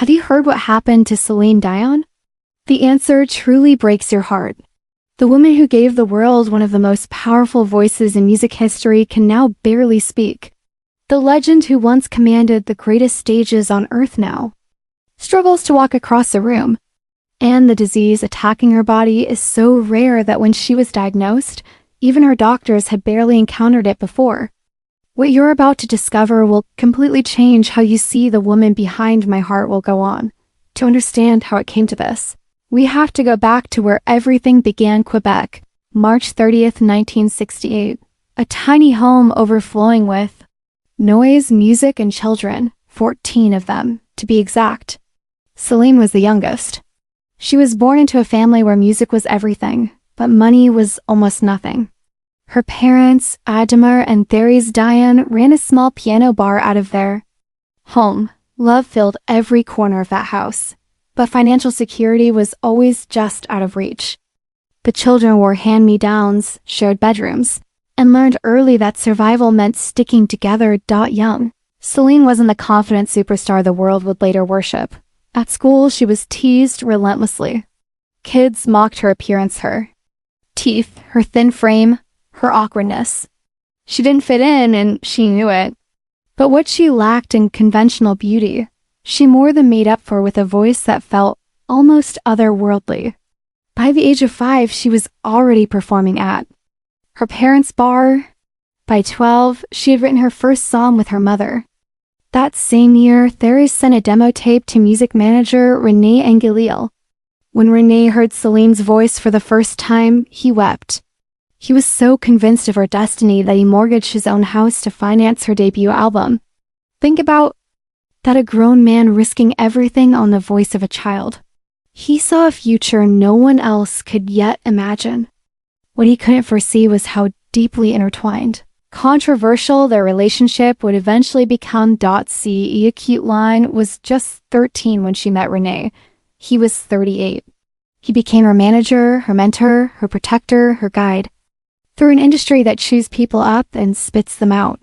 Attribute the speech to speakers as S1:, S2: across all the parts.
S1: Have you heard what happened to Céline Dion? The answer truly breaks your heart. The woman who gave the world one of the most powerful voices in music history can now barely speak. The legend who once commanded the greatest stages on earth now struggles to walk across a room. And the disease attacking her body is so rare that when she was diagnosed, even her doctors had barely encountered it before. What you're about to discover will completely change how you see the woman behind My Heart Will Go On. To understand how it came to this, we have to go back to where everything began: Quebec, March 30th, 1968. A tiny home overflowing with noise, music, and children, 14 of them, to be exact. Céline was the youngest. She was born into a family where music was everything, but money was almost nothing. Her parents, Adamar and Therese Dion, ran a small piano bar out of their home. Love filled every corner of that house, but financial security was always just out of reach. The children wore hand-me-downs, shared bedrooms, and learned early that survival meant sticking together. Young, Céline wasn't the confident superstar the world would later worship. At school, she was teased relentlessly. Kids mocked her appearance, her teeth, her thin frame, her awkwardness. She didn't fit in, and she knew it. But what she lacked in conventional beauty, she more than made up for with a voice that felt almost otherworldly. By the age of 5, she was already performing at her parents' bar. By 12, she had written her first song with her mother. That same year, Therese sent a demo tape to music manager René Angelil. When René heard Céline's voice for the first time, he wept. He was so convinced of her destiny that he mortgaged his own house to finance her debut album. Think about that, a grown man risking everything on the voice of a child. He saw a future no one else could yet imagine. What he couldn't foresee was how deeply intertwined. Controversial, their relationship would eventually become. C. A cute line was just 13 when she met René. He was 38. He became her manager, her mentor, her protector, her guide. Through an industry that chews people up and spits them out.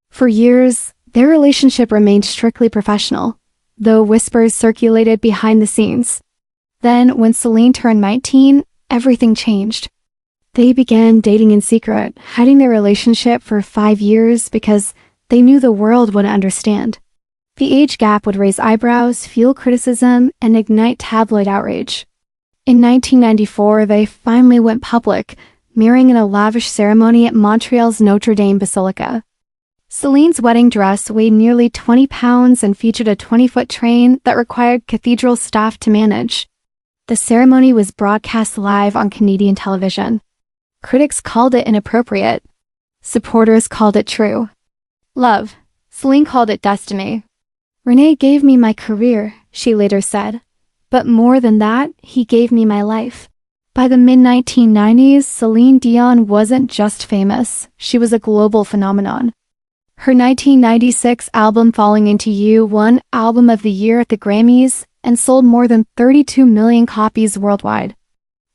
S1: For years, their relationship remained strictly professional, though whispers circulated behind the scenes. Then, when Céline turned 19, everything changed. They began dating in secret, hiding their relationship for 5 years because they knew the world wouldn't understand. The age gap would raise eyebrows, fuel criticism, and ignite tabloid outrage. In 1994, they finally went public, marrying in a lavish ceremony at Montreal's Notre Dame Basilica. Céline's wedding dress weighed nearly 20 pounds and featured a 20-foot train that required cathedral staff to manage. The ceremony was broadcast live on Canadian television. Critics called it inappropriate. Supporters called it true love. Céline called it destiny. René gave me my career, she later said. But more than that, he gave me my life. By the mid-1990s, Céline Dion wasn't just famous, she was a global phenomenon. Her 1996 album Falling Into You won Album of the Year at the Grammys and sold more than 32 million copies worldwide.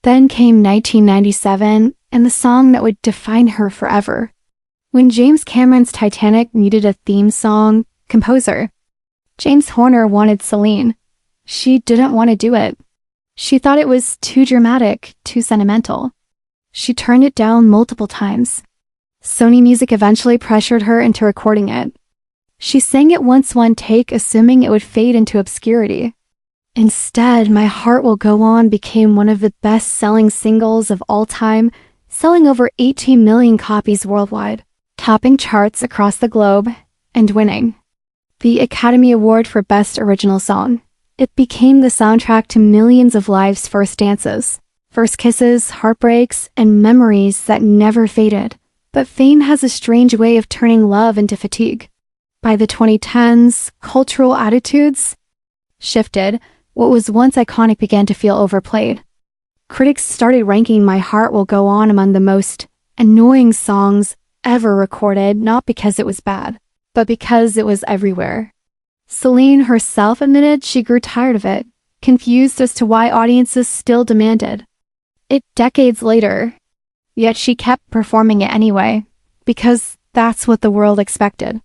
S1: Then came 1997, and the song that would define her forever. When James Cameron's Titanic needed a theme song, composer James Horner wanted Céline. She didn't want to do it. She thought it was too dramatic, too sentimental. She turned it down multiple times. Sony Music eventually pressured her into recording it. She sang it once one take, assuming it would fade into obscurity. Instead, My Heart Will Go On became one of the best-selling singles of all time, selling over 18 million copies worldwide, topping charts across the globe, and winning the Academy Award for Best Original Song. It became the soundtrack to millions of lives' first dances, first kisses, heartbreaks, and memories that never faded. But fame has a strange way of turning love into fatigue. By the 2010s, cultural attitudes shifted. What was once iconic began to feel overplayed. Critics started ranking My Heart Will Go On among the most annoying songs ever recorded, not because it was bad, but because it was everywhere. Céline herself admitted she grew tired of it, confused as to why audiences still demanded it decades later. Yet she kept performing it anyway, because that's what the world expected.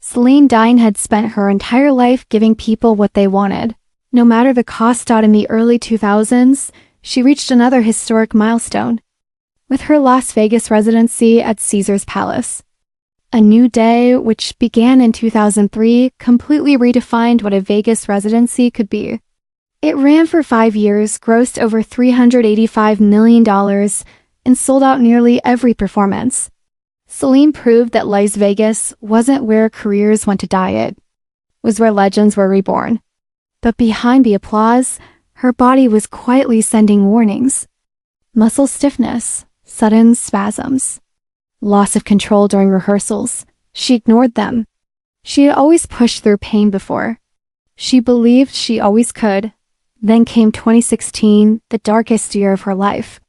S1: Céline Dion had spent her entire life giving people what they wanted, No matter the cost. In the early 2000s, she reached another historic milestone with her Las Vegas residency at Caesar's Palace. A New Day, which began in 2003, completely redefined what a Vegas residency could be. It ran for 5 years, grossed over $385 million, and sold out nearly every performance. Céline proved that Las Vegas wasn't where careers went to die, it was where legends were reborn. But behind the applause, her body was quietly sending warnings. Muscle stiffness, sudden spasms, loss of control during rehearsals. She ignored them. She had always pushed through pain before. She believed she always could. Then came 2016, the darkest year of her life.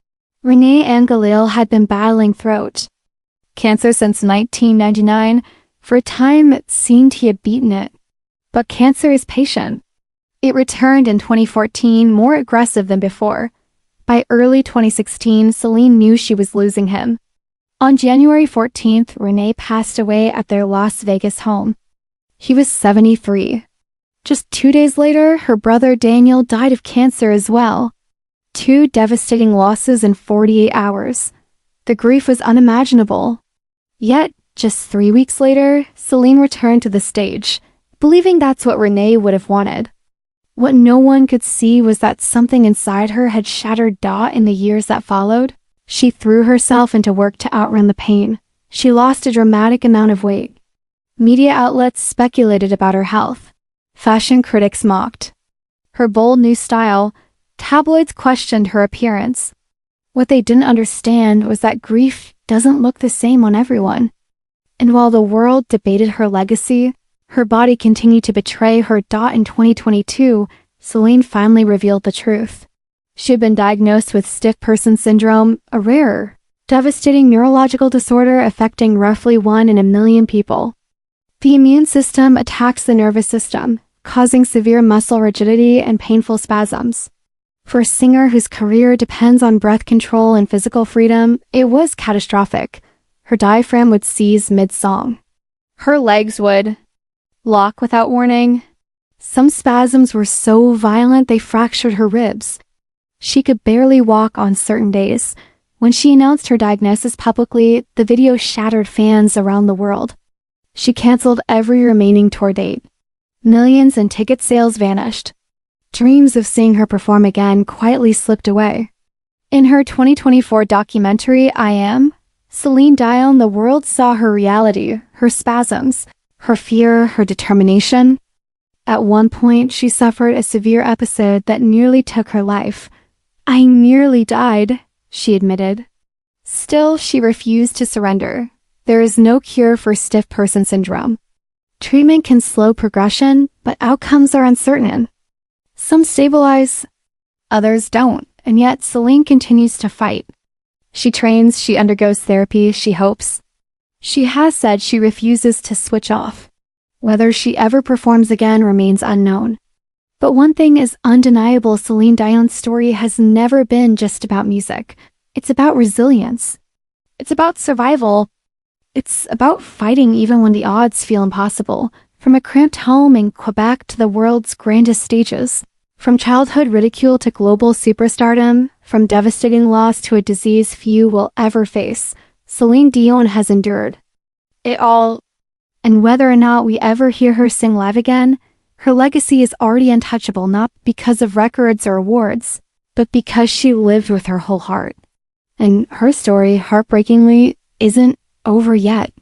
S1: Renee Angelil had been battling throat cancer since 1999. For a time, it seemed he had beaten it. But cancer is patient. It returned in 2014, more aggressive than before. By early 2016, Céline knew she was losing him. On January 14th, Renee passed away at their Las Vegas home. He was 73. Just 2 days later, her brother Daniel died of cancer as well. 2 devastating losses in 48 hours. The grief was unimaginable. Yet, just 3 weeks later, Céline returned to the stage, believing that's what Renee would have wanted. What no one could see was that something inside her had shattered in the years that followed. She threw herself into work to outrun the pain. She lost a dramatic amount of weight. Media outlets speculated about her health. Fashion critics mocked her bold new style. Tabloids questioned her appearance. What they didn't understand was that grief doesn't look the same on everyone. And while the world debated her legacy, her body continued to betray her. In 2022, Céline finally revealed the truth. She had been diagnosed with stiff person syndrome, a rare, devastating neurological disorder affecting roughly 1 in a million people. The immune system attacks the nervous system, causing severe muscle rigidity and painful spasms. For a singer whose career depends on breath control and physical freedom, it was catastrophic. Her diaphragm would seize mid-song. Her legs would lock without warning. Some spasms were so violent they fractured her ribs. She could barely walk on certain days. When she announced her diagnosis publicly, the video shattered fans around the world. She canceled every remaining tour date. Millions in ticket sales vanished. Dreams of seeing her perform again quietly slipped away. In her 2024 documentary, I Am, Céline Dion, the world saw her reality, her spasms, her fear, her determination. At one point, she suffered a severe episode that nearly took her life. "I nearly died," she admitted. Still, she refused to surrender. There is no cure for stiff person syndrome. Treatment can slow progression, but outcomes are uncertain. Some stabilize, others don't, and yet Céline continues to fight. She trains, she undergoes therapy, she hopes. She has said she refuses to switch off. Whether she ever performs again remains unknown. But one thing is undeniable: Céline Dion's story has never been just about music. It's about resilience. It's about survival. It's about fighting even when the odds feel impossible. From a cramped home in Quebec to the world's grandest stages. From childhood ridicule to global superstardom, from devastating loss to a disease few will ever face, Céline Dion has endured it all. And whether or not we ever hear her sing live again, her legacy is already untouchable, not because of records or awards, but because she lived with her whole heart. And her story, heartbreakingly, isn't over yet.